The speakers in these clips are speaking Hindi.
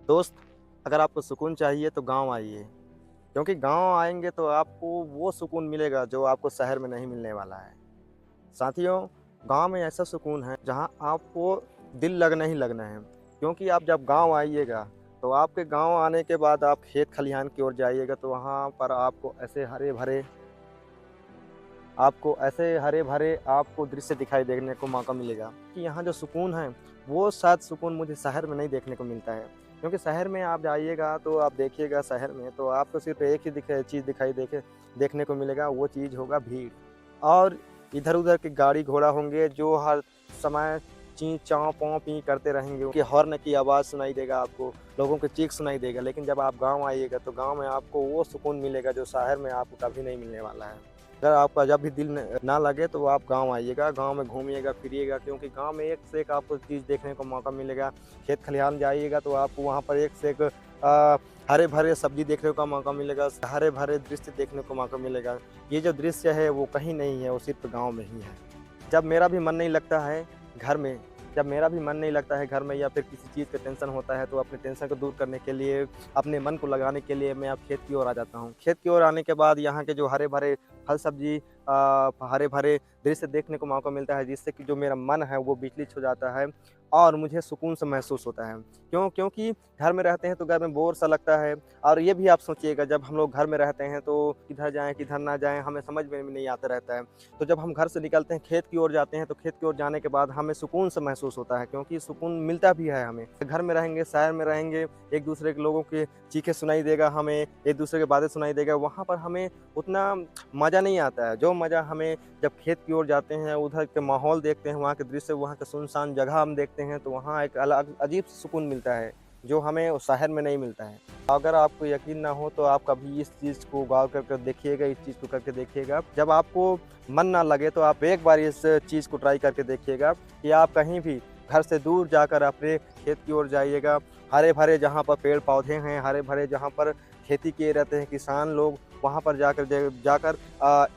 दोस्त, अगर आपको सुकून चाहिए तो गाँव आइए, क्योंकि गाँव आएँगे तो आपको वो सुकून मिलेगा जो आपको शहर में नहीं मिलने वाला है। साथियों, गाँव में ऐसा सुकून है जहाँ आपको दिल लगना ही लगना है, क्योंकि आप जब गाँव आइएगा, तो आपके गाँव आने के बाद आप खेत खलिहान की ओर जाइएगा तो वहाँ पर आपको ऐसे हरे-भरे आपको दृश्य दिखाई देने को मौका मिलेगा कि यहाँ जो सुकून है, वो शायद सुकून मुझे शहर में नहीं देखने को मिलता है। क्योंकि शहर में आप जाइएगा तो आप देखिएगा शहर में तो आपको सिर्फ़ एक ही चीज़ दिखाई देखने को मिलेगा, वो चीज़ होगा भीड़। और इधर-उधर के गाड़ी-घोड़ा होंगे जो हर समय ची चाँव पों पी करते रहेंगे, उनके हॉर्न की आवाज़ सुनाई देगा आपको, लोगों की चीख सुनाई देगा। लेकिन जब आप गाँव आइएगा तो गाँव में आपको वो सुकून मिलेगा जो शहर में आपको कभी नहीं मिलने वाला है। अगर आपका जब भी दिल न ना लगे तो आप गाँव आइएगा, गाँव में घूमिएगा, फिरिएगा, क्योंकि गाँव में एक से एक आपको चीज़ देखने को मौका मिलेगा। खेत खलिहान जाइएगा तो आपको वहाँ पर एक से एक हरे-भरे सब्ज़ी देखने का मौका मिलेगा, हरे-भरे दृश्य देखने को मौका मिलेगा। ये जो दृश्य है वो कहीं नहीं है, वो सिर्फ़ गाँव में ही है। जब मेरा भी मन नहीं लगता है घर में जब मेरा भी मन नहीं लगता है घर में या फिर किसी चीज़ का टेंशन होता है तो अपने टेंशन को दूर करने के लिए, अपने मन को लगाने के लिए मैं अब खेत की ओर आ जाता हूँ। खेत की ओर आने के बाद यहाँ के जो हरे-भरे फल-सब्ज़ी हरे-भरे दृश्य देखने को मौका मिलता है, जिससे कि जो मेरा मन है वो विचलित हो जाता है और मुझे सुकून सा महसूस होता है। क्योंकि घर में रहते हैं तो घर में बोर सा लगता है। और ये भी आप सोचिएगा, जब हम लोग घर में रहते हैं तो किधर जाएँ, किधर ना जाएँ, हमें समझ में भी नहीं आता रहता है। तो जब हम घर से निकलते हैं, खेत की ओर जाते हैं, तो खेत की ओर जाने के बाद हमें सुकून सा महसूस होता है, क्योंकि सुकून मिलता भी है हमें। घर में रहेंगे, शहर में रहेंगे, एक-दूसरे के लोगों की चीखें सुनाई देगा हमें, एक-दूसरे की बातें सुनाई देगा, वहाँ पर हमें उतना मज़ा नहीं आता है। जो मज़ा हमें जब खेत की ओर जाते हैं, उधर के माहौल देखते हैं, वहाँ के दृश्य, वहाँ के सुनसान जगह हम देखते हैं, तो वहाँ एक अलग अजीब सुकून मिलता है, जो हमें उस शहर में नहीं मिलता है। अगर आपको यकीन ना हो तो आप कभी इस चीज़ को गौर करके देखिएगा, इस चीज़ को करके देखिएगा। जब आपको मन ना लगे तो आप एक बार इस चीज़ को ट्राई करके देखिएगा कि आप कहीं भी घर से दूर जाकर अपने खेत की ओर जाइएगा। हरे-भरे जहाँ पर पेड़-पौधे हैं, हरे-भरे जहाँ पर खेती किए रहते हैं किसान लोग, वहाँ पर जाकर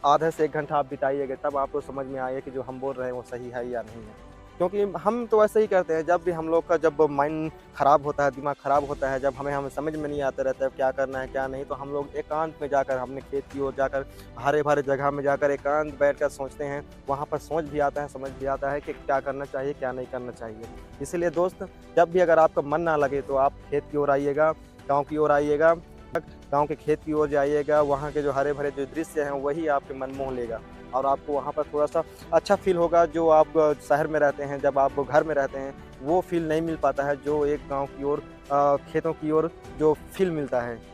आधे से 1 घंटा आप बिताइएगा, तब आपको समझ में आएगा कि जो हम बोल रहे हैं वो सही है या नहीं है। क्योंकि हम तो ऐसे ही करते हैं, जब भी हम लोग का जब माइंड ख़राब होता है, दिमाग ख़राब होता है, जब हमें समझ में नहीं आता रहता है क्या करना है, क्या नहीं, तो हम लोग एकांत में जाकर, अपने खेत की ओर जाकर, हरे-भरे जगह में जाकर एकांत बैठकर सोचते हैं। वहाँ पर सोच भी आता है, समझ भी आता है कि क्या करना चाहिए, क्या नहीं करना चाहिए। इसीलिए दोस्त, जब भी अगर आपका मन ना लगे तो आप खेत की ओर आइएगा, गाँव की ओर आइएगा, गाँव के खेत की ओर जाइएगा, वहाँ के जो हरे-भरे जो दृश्य हैं वही आपके मन मोह लेगा और आपको वहाँ पर थोड़ा-सा अच्छा फ़ील होगा, जो आप शहर में रहते हैं, जब आप घर में रहते हैं, वो फ़ील नहीं मिल पाता है, जो एक गाँव की ओर खेतों की ओर जो फ़ील मिलता है।